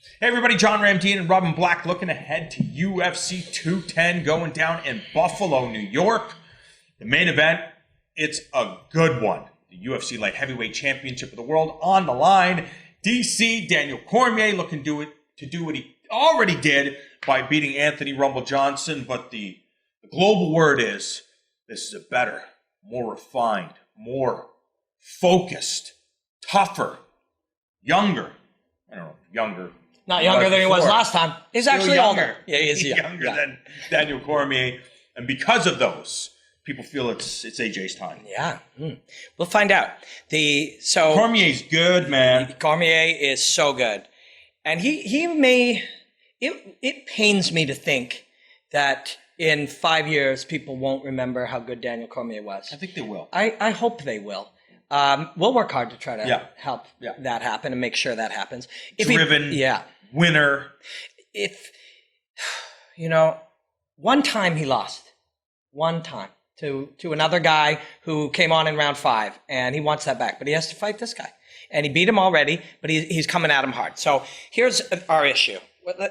Hey everybody, John Ramdeen and Robin Black looking ahead to UFC 210 going down in Buffalo, New York. The main event, it's a good one. The UFC Light Heavyweight Championship of the World on the line. DC, Daniel Cormier looking to do what he already did by beating Anthony Rumble Johnson. But the global word is, this is a better, more refined, more focused, tougher, younger. I don't know, younger. Not younger than he was last time. He's actually older. Yeah, he is younger than Daniel Cormier. And because of people feel it's AJ's time. Yeah. We'll find out. Cormier's good, man. Cormier is so good. And it pains me to think that in 5 years, people won't remember how good Daniel Cormier was. I think they will. I hope they will. We'll work hard to try to help that happen and make sure that happens. Winner. One time he lost. One time to another guy who came on in round 5, and he wants that back. But he has to fight this guy. And he beat him already, but he's coming at him hard. So here's our issue.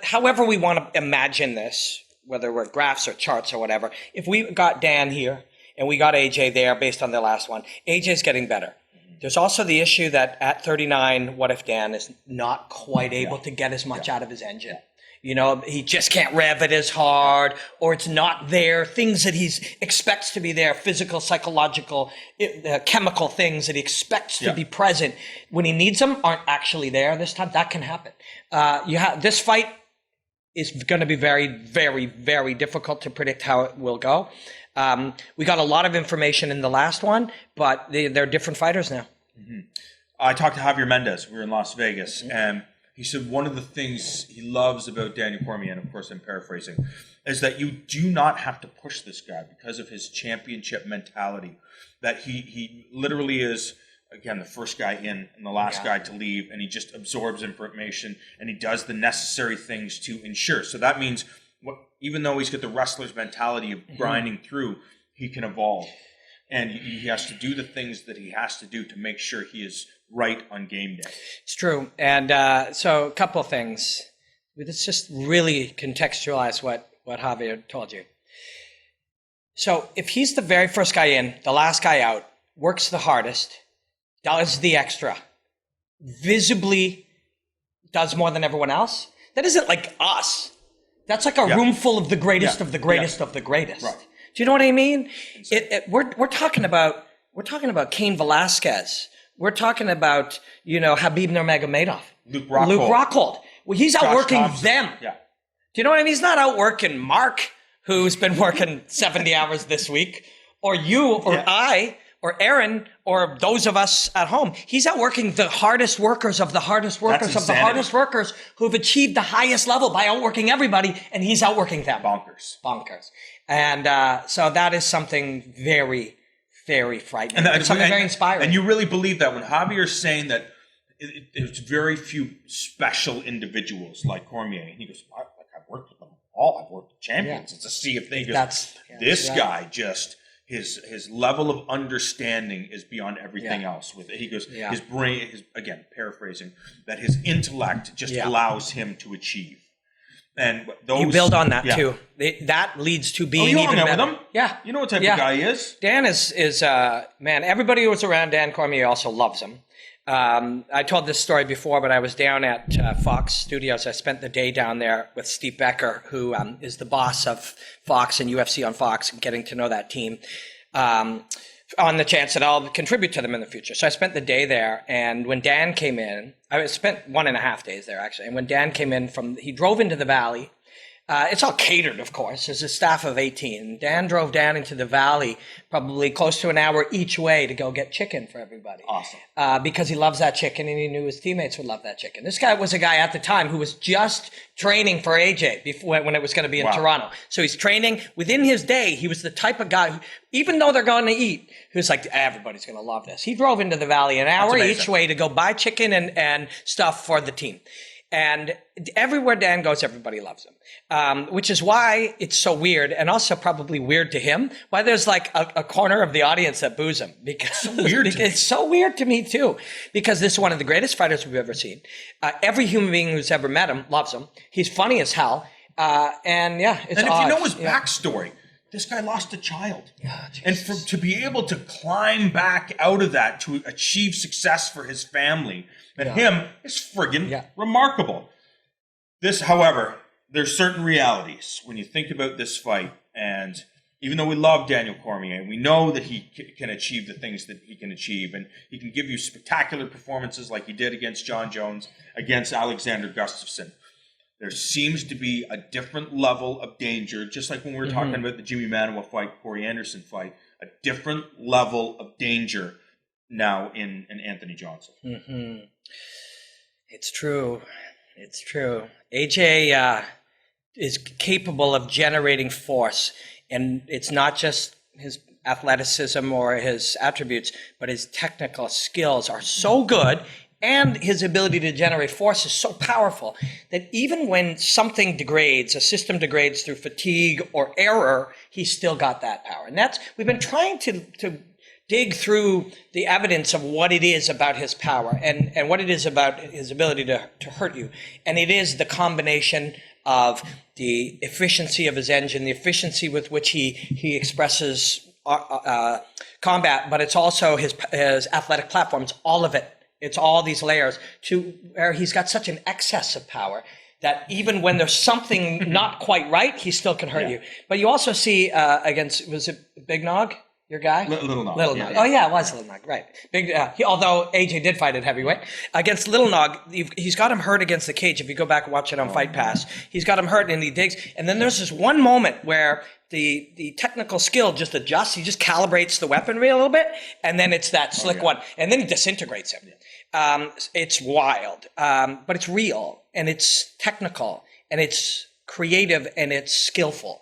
However we want to imagine this, whether we're graphs or charts or whatever, if we got Dan here, and we got AJ there based on the last one, AJ's getting better. There's also the issue that at 39, what if Dan is not quite able to get as much out of his engine? He just can't rev it as hard, or it's not there. Things that he expects to be there, physical, psychological, chemical things that he expects to be present when he needs them aren't actually there this time. That can happen. This fight is going to be very, very, very difficult to predict how it will go. We got a lot of information in the last one, but they're different fighters now. Mm-hmm. I talked to Javier Mendez. We were in Las Vegas, and he said one of the things he loves about Daniel Cormier, and of course I'm paraphrasing, is that you do not have to push this guy because of his championship mentality. That he literally is, again, the first guy in and the last guy to leave, and he just absorbs information, and he does the necessary things to ensure. So that means even though he's got the wrestler's mentality of grinding through, he can evolve. And he has to do the things that he has to do to make sure he is right on game day. It's true. And so a couple of things. Let's just really contextualize what Javier told you. So if he's the very first guy in, the last guy out, works the hardest, does the extra, visibly does more than everyone else, that isn't like us. That's like a room full of the greatest of the greatest of the greatest. Right. Do you know what I mean? We're talking about Cain Velasquez. We're talking about Khabib Nurmagomedov, Luke Rockhold. Well, he's outworking them. Yeah. Do you know what I mean? He's not outworking Mark, who's been working 70 hours this week, or you, or I, or Aaron, or those of us at home. He's outworking the hardest workers of the hardest workers of the hardest workers who've achieved the highest level by outworking everybody, and he's outworking them. Bonkers. And so that is something very, very frightening. And something very inspiring. And you really believe that when Javier's saying that there's very few special individuals like Cormier, and he goes, I've worked with them all. I've worked with champions. It's a sea of things. This guy just... His level of understanding is beyond everything else. He goes, his brain, again, paraphrasing, that his intellect just allows him to achieve. And you build on that too. That leads to being even better. With him? Yeah. You know what type of guy he is? Dan is man, everybody who was around Dan Cormier also loves him. I told this story before, but I was down at Fox Studios. I spent the day down there with Steve Becker, who is the boss of Fox and UFC on Fox, and getting to know that team on the chance that I'll contribute to them in the future. So I spent the day there, and when Dan came in, I spent 1.5 days there actually, and when Dan came in he drove into the Valley. It's all catered, of course. There's a staff of 18. Dan drove down into the Valley probably close to an hour each way to go get chicken for everybody. Awesome. Because he loves that chicken and he knew his teammates would love that chicken. This guy was a guy at the time who was just training for AJ when it was going to be in Toronto. So he's training. Within his day, he was the type of guy who, even though they're going to eat, who's like, everybody's going to love this. He drove into the Valley an hour each way to go buy chicken and stuff for the team. And everywhere Dan goes, everybody loves him, which is why it's so weird, and also probably weird to him, why there's like a corner of the audience that boos him. Because it's so weird to me too, because this is one of the greatest fighters we've ever seen. Every human being who's ever met him loves him. He's funny as hell. And yeah, it's And if odd. you know his backstory, this guy lost a child. Yeah, and to be able to climb back out of that to achieve success for his family and him is friggin' remarkable. This, however, there's certain realities when you think about this fight. And even though we love Daniel Cormier, and we know that he can achieve the things that he can achieve, and he can give you spectacular performances like he did against John Jones, against Alexander Gustafsson, there seems to be a different level of danger, just like when we were talking about the Jimmy Manuwa fight, Corey Anderson fight, a different level of danger now in Anthony Johnson. Mm-hmm. It's true. It's true. AJ is capable of generating force, and it's not just his athleticism or his attributes, but his technical skills are so good, and his ability to generate force is so powerful that even when something degrades, a system degrades through fatigue or error, he's still got that power. And we've been trying to dig through the evidence of what it is about his power and what it is about his ability to hurt you. And it is the combination of the efficiency of his engine, the efficiency with which he expresses combat, but it's also his athletic platforms, all of it. It's all these layers to where he's got such an excess of power that even when there's something not quite right, he still can hurt you. But you also see against, was it Big Nog? Your guy? Little Nog. Little Nog. Oh, yeah, it was Little Nog, right. Although AJ did fight at heavyweight. Against Little Nog, he's got him hurt against the cage. If you go back and watch it on Fight Pass, he's got him hurt and he digs. And then there's this one moment where the technical skill just adjusts. He just calibrates the weaponry a little bit, and then it's that slick one. And then he disintegrates him. It's wild, but it's real, and it's technical, and it's creative, and it's skillful.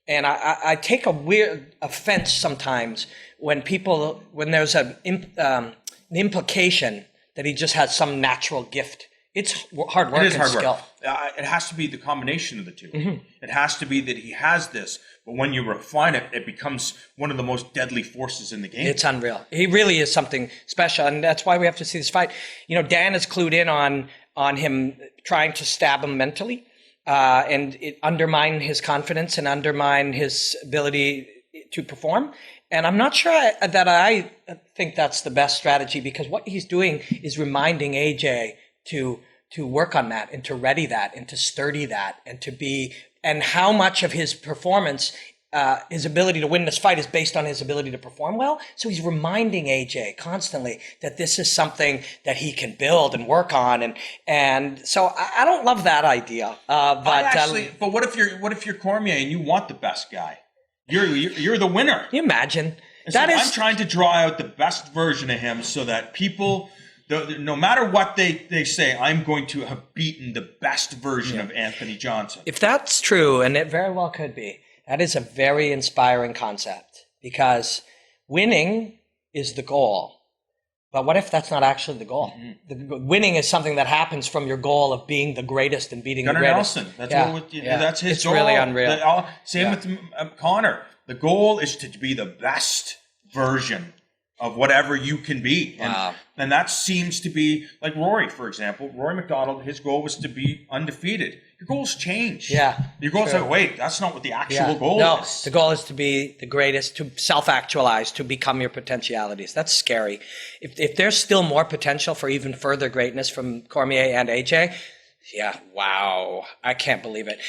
And I take a weird offense sometimes when there's an implication that he just has some natural gift. It's hard work and skill. It has to be the combination of the two. Mm-hmm. It has to be that he has this, but when you refine it, it becomes one of the most deadly forces in the game. It's unreal. He really is something special, and that's why we have to see this fight. You know, Dan is clued in on him trying to stab him mentally. And it undermine his confidence and undermine his ability to perform. And I'm not sure that I think that's the best strategy, because what he's doing is reminding AJ to work on that and to ready that and to sturdy that and how much of his performance, his ability to win this fight is based on his ability to perform well. So he's reminding AJ constantly that this is something that he can build and work on. And so I don't love that idea. But what if you're Cormier and you want the best guy? You're the winner. Can you imagine? I'm trying to draw out the best version of him so that people, no matter what they say, I'm going to have beaten the best version of Anthony Johnson. If that's true, and it very well could be, that is a very inspiring concept, because winning is the goal. But what if that's not actually the goal? Mm-hmm. Winning is something that happens from your goal of being the greatest and beating Gunnar the greatest. Nelson. That's his goal. It's really unreal. Same with Connor. The goal is to be the best version of whatever you can be. And that seems to be, like Rory, for example. Rory McDonald, his goal was to be undefeated. Your goals change. Yeah. Your goals say, wait, that's not what the actual goal is. The goal is to be the greatest, to self-actualize, to become your potentialities. That's scary. If there's still more potential for even further greatness from Cormier and AJ, wow. I can't believe it.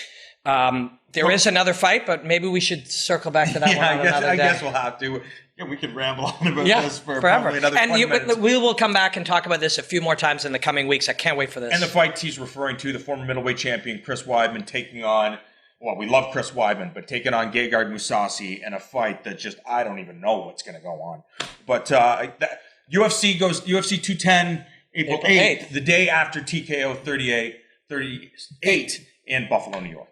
There is another fight, but maybe we should circle back to that one on another day. I guess we'll have to. Yeah, we could ramble on about this for forever. Probably another 20 minutes. We will come back and talk about this a few more times in the coming weeks. I can't wait for this. And the fight he's referring to, the former middleweight champion Chris Weidman taking on, well, we love Chris Weidman, but taking on Gegard Mousasi in a fight that just, I don't even know what's going to go on. But UFC 210, April 8th, the day after TKO 38 in Buffalo, New York.